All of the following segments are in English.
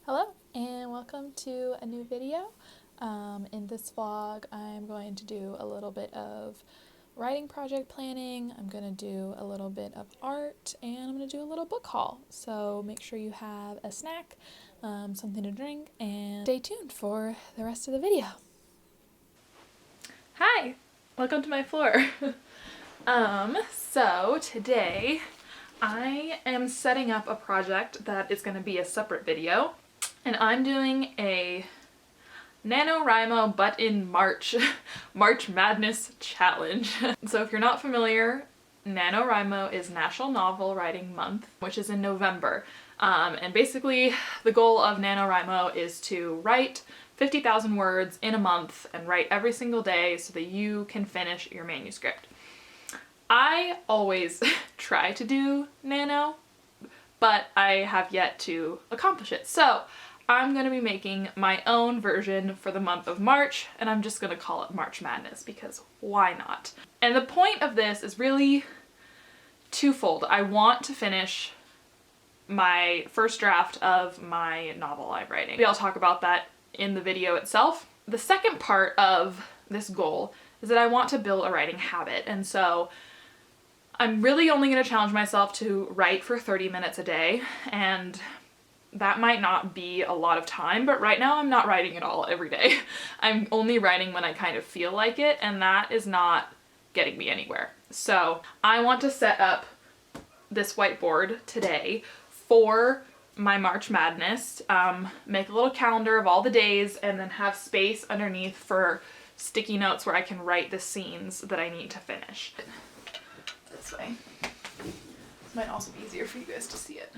Hello and welcome to a new video. In this vlog I'm going to do a little bit of writing project planning, I'm going to do a little bit of art, and I'm going to do a little book haul. So make sure you have a snack, something to drink, and stay tuned for the rest of the video. Hi! Welcome to my floor. So today I am setting up a project that is going to be a separate video. And I'm doing a NaNoWriMo but in March Madness challenge. So if you're not familiar, NaNoWriMo is National Novel Writing Month, which is in November. And basically the goal of NaNoWriMo is to write 50,000 words in a month and write every single day so that you can finish your manuscript. I always try to do Nano, but I have yet to accomplish it. So I'm going to be making my own version for the month of March, and I'm just going to call it March Madness because why not? And the point of this is really twofold. I want to finish my first draft of my novel I'm writing. Maybe I'll talk about that in the video itself. The second part of this goal is that I want to build a writing habit, and so I'm really only going to challenge myself to write for 30 minutes a day, and that might not be a lot of time, but right now I'm not writing at all every day. I'm only writing when I kind of feel like it, and that is not getting me anywhere. So I want to set up this whiteboard today for my March Madness, make a little calendar of all the days, and then have space underneath for sticky notes where I can write the scenes that I need to finish. This way. This might also be easier for you guys to see it.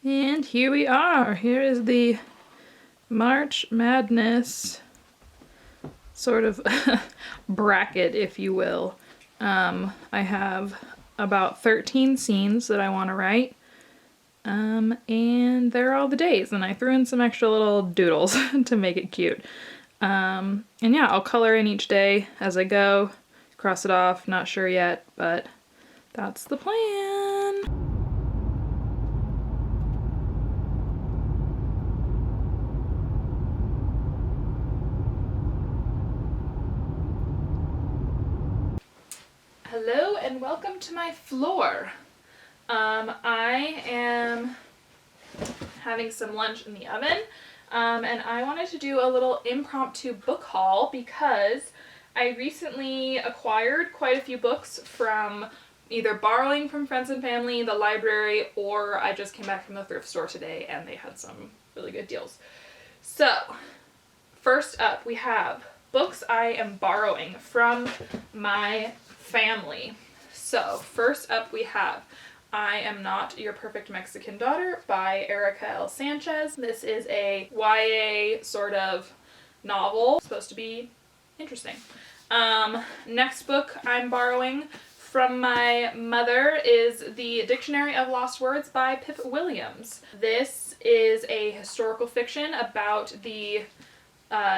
And here we are. Here is the March Madness sort of bracket, if you will. I have about 13 scenes that I want to write, and they're all the days, and I threw in some extra little doodles to make it cute. And yeah, I'll color in each day as I go, cross it off, not sure yet, but that's the plan. Hello and welcome to my floor. I am having some lunch in the oven, and I wanted to do a little impromptu book haul because I recently acquired quite a few books from either borrowing from friends and family, the library, or I just came back from the thrift store today and they had some really good deals. So, first up we have books I am borrowing from my family. So, first up we have I Am Not Your Perfect Mexican Daughter by Erika L. Sanchez. This is a YA sort of novel. It's supposed to be interesting. Next book I'm borrowing from my mother is The Dictionary of Lost Words by Pip Williams. This is a historical fiction about the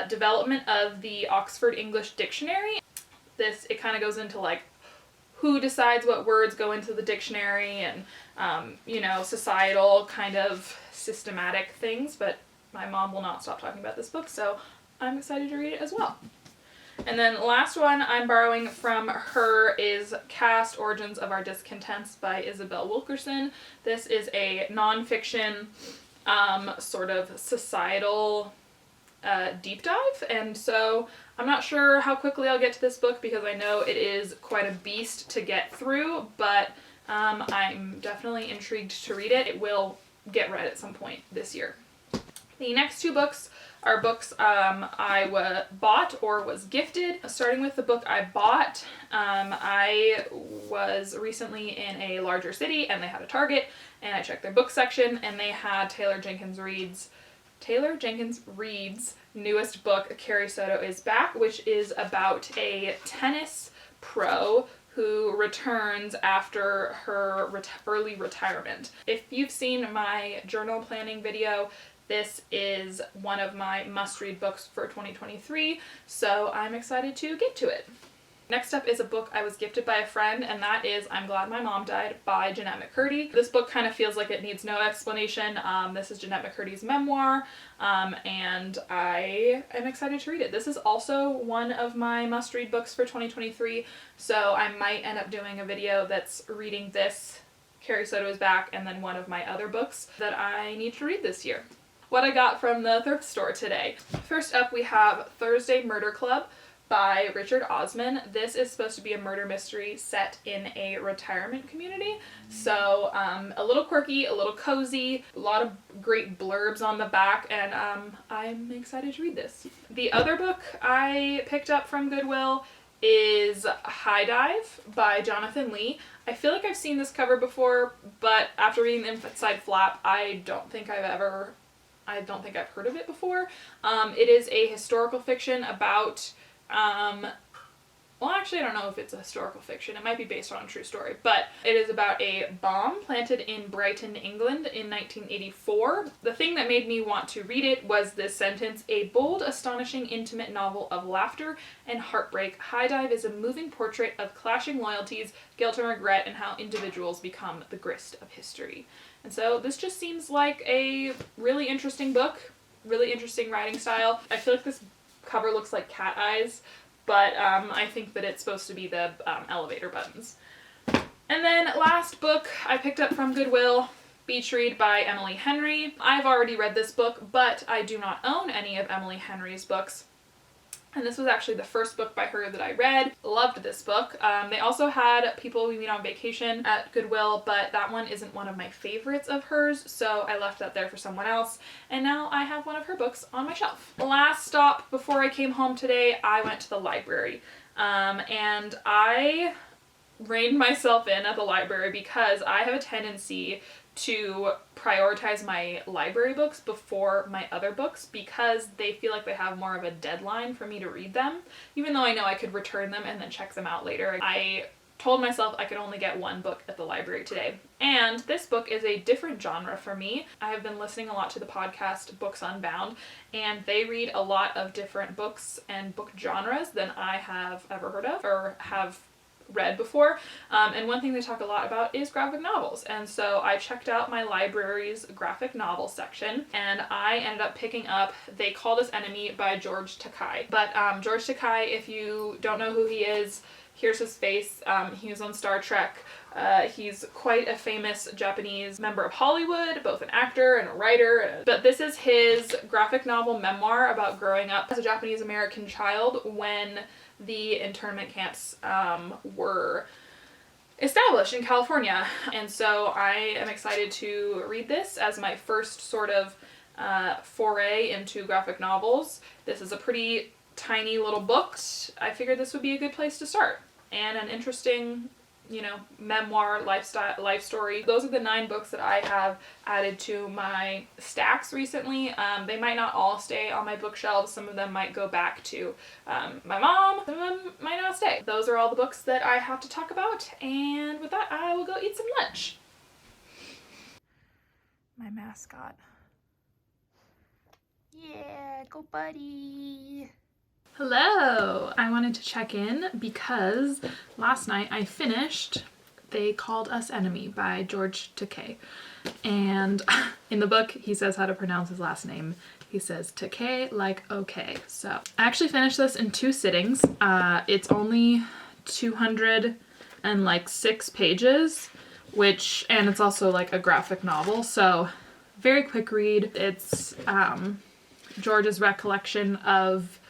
development of the Oxford English Dictionary. It kind of goes into like who decides what words go into the dictionary and, societal kind of systematic things, but my mom will not stop talking about this book, so I'm excited to read it as well. And then the last one I'm borrowing from her is Caste, Origins of Our Discontents by Isabel Wilkerson. This is a nonfiction sort of societal deep dive, and so I'm not sure how quickly I'll get to this book because I know it is quite a beast to get through, but I'm definitely intrigued to read it. It will get read at some point this year. The next two books are books I bought or was gifted. Starting with the book I bought, I was recently in a larger city and they had a Target, and I checked their book section and they had Taylor Jenkins Reid's newest book, Carrie, Soto is Back, which is about a tennis pro who returns after her early retirement. If you've seen my journal planning video, this is one of my must-read books for 2023, so I'm excited to get to it. Next up is a book I was gifted by a friend, and that is I'm Glad My Mom Died by Jennette McCurdy. This book kind of feels like it needs no explanation. This is Jennette McCurdy's memoir, and I am excited to read it. This is also one of my must-read books for 2023, so I might end up doing a video that's reading this, Carrie, Soto is Back, and then one of my other books that I need to read this year. What I got from the thrift store today. First up we have Thursday Murder Club by Richard Osman. This is supposed to be a murder mystery set in a retirement community. So a little quirky, a little cozy, a lot of great blurbs on the back, and I'm excited to read this. The other book I picked up from Goodwill is High Dive by Jonathan Lee. I feel like I've seen this cover before, but after reading the inside flap, I don't think I've heard of it before. It is a historical fiction about well, actually, I don't know if it's a historical fiction. It might be based on a true story, but it is about a bomb planted in Brighton, England in 1984. The thing that made me want to read it was this sentence: a bold, astonishing, intimate novel of laughter and heartbreak. High Dive is a moving portrait of clashing loyalties, guilt and regret, and how individuals become the grist of history. And so this just seems like a really interesting book, really interesting writing style. I feel like this cover looks like cat eyes, but I think that it's supposed to be the elevator buttons. And then last book I picked up from Goodwill, Beach Read by Emily Henry. I've already read this book, but I do not own any of Emily Henry's books. And this was actually the first book by her that I read. Loved this book. They also had People We Meet on Vacation at Goodwill, but that one isn't one of my favorites of hers, so I left that there for someone else. And now I have one of her books on my shelf. Last stop before I came home today, I went to the library. And I reined myself in at the library because I have a tendency to prioritize my library books before my other books because they feel like they have more of a deadline for me to read them, even though I know I could return them and then check them out later. I told myself I could only get one book at the library today. And this book is a different genre for me. I have been listening a lot to the podcast Books Unbound, and they read a lot of different books and book genres than I have ever heard of or have read before, and one thing they talk a lot about is graphic novels, and so I checked out my library's graphic novel section and I ended up picking up They Called Us Enemy by George Takei. But George Takei, if you don't know who he is, Here's his face. He was on Star Trek. He's quite a famous Japanese member of Hollywood, both an actor and a writer. But this is his graphic novel memoir about growing up as a Japanese American child when the internment camps were established in California. And so I am excited to read this as my first sort of foray into graphic novels. This is a pretty tiny little book. I figured this would be a good place to start. And an interesting, you know, memoir, life story. Those are the 9 books that I have added to my stacks recently. They might not all stay on my bookshelves. Some of them might go back to my mom. Some of them might not stay. Those are all the books that I have to talk about. And with that, I will go eat some lunch. My mascot. Yeah, go buddy. Hello! I wanted to check in because last night I finished They Called Us Enemy by George Takei. And in the book, he says how to pronounce his last name. He says Takei like okay. So I actually finished this in 2 sittings. It's only 206 pages, and it's also like a graphic novel. So very quick read. It's George's recollection of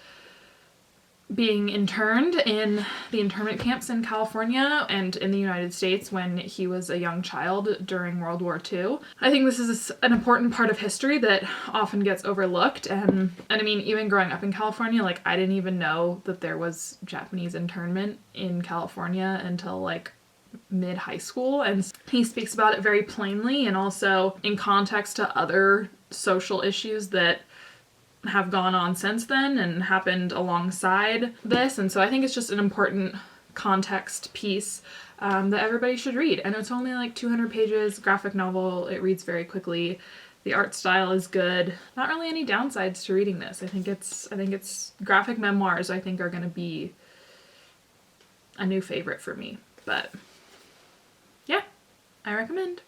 being interned in the internment camps in California and in the United States when he was a young child during World War II. I think this is an important part of history that often gets overlooked, and I mean, even growing up in California, like, I didn't even know that there was Japanese internment in California until like mid-high school, and he speaks about it very plainly and also in context to other social issues that have gone on since then and happened alongside this. And so I think it's just an important context piece that everybody should read. And it's only like 200 pages, graphic novel. It reads very quickly. The art style is good. Not really any downsides to reading this. I think it's graphic memoirs, I think, are going to be a new favorite for me. But yeah, I recommend.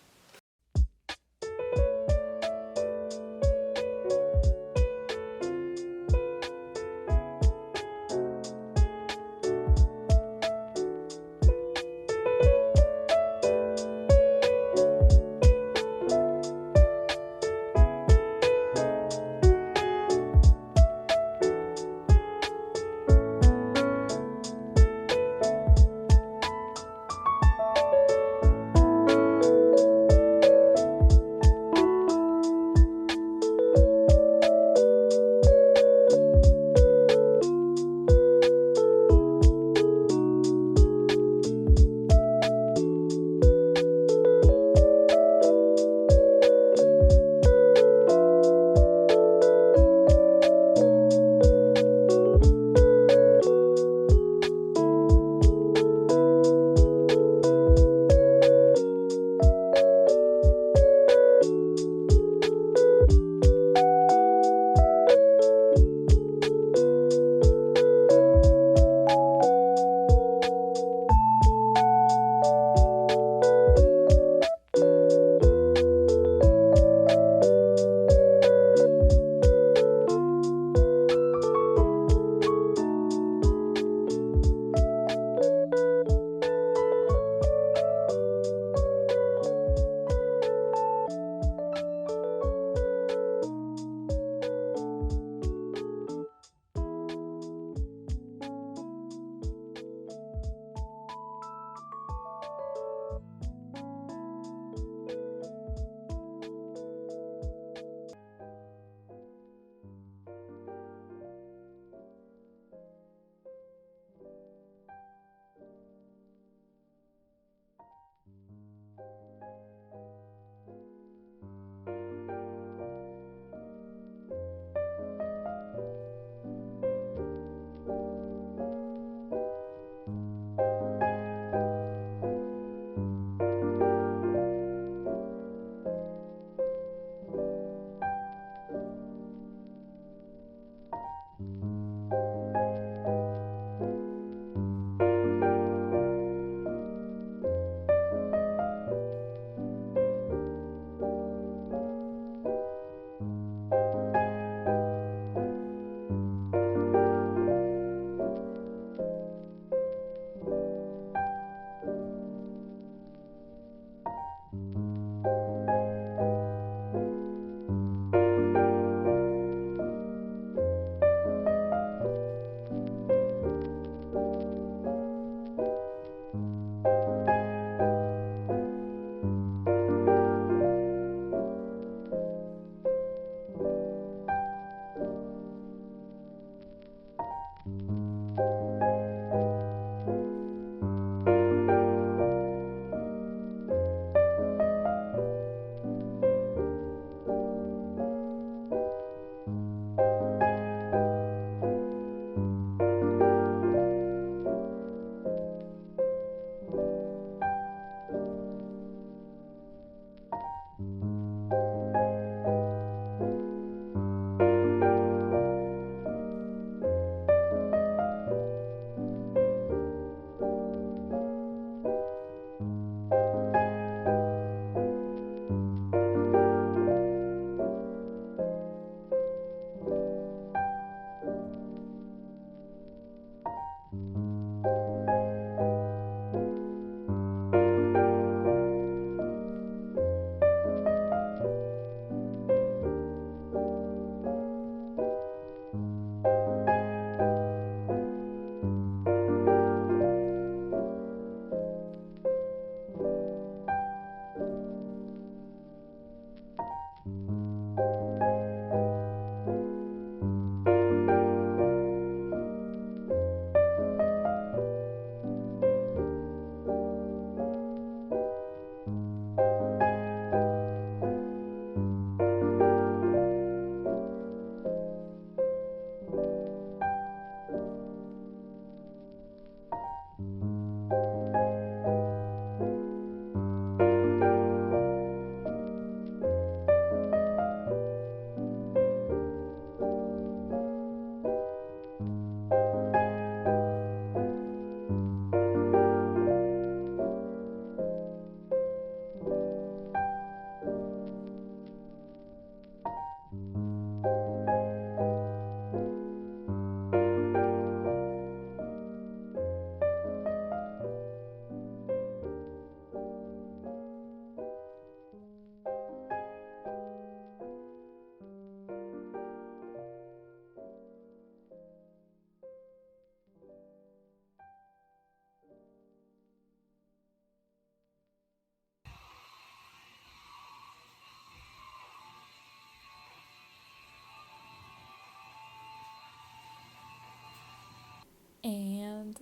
And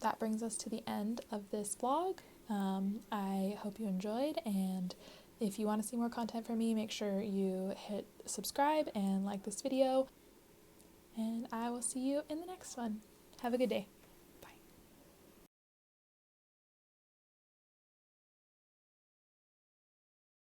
that brings us to the end of this vlog. I hope you enjoyed, and if you want to see more content from me, make sure you hit subscribe and like this video, and I will see you in the next one. Have a good day.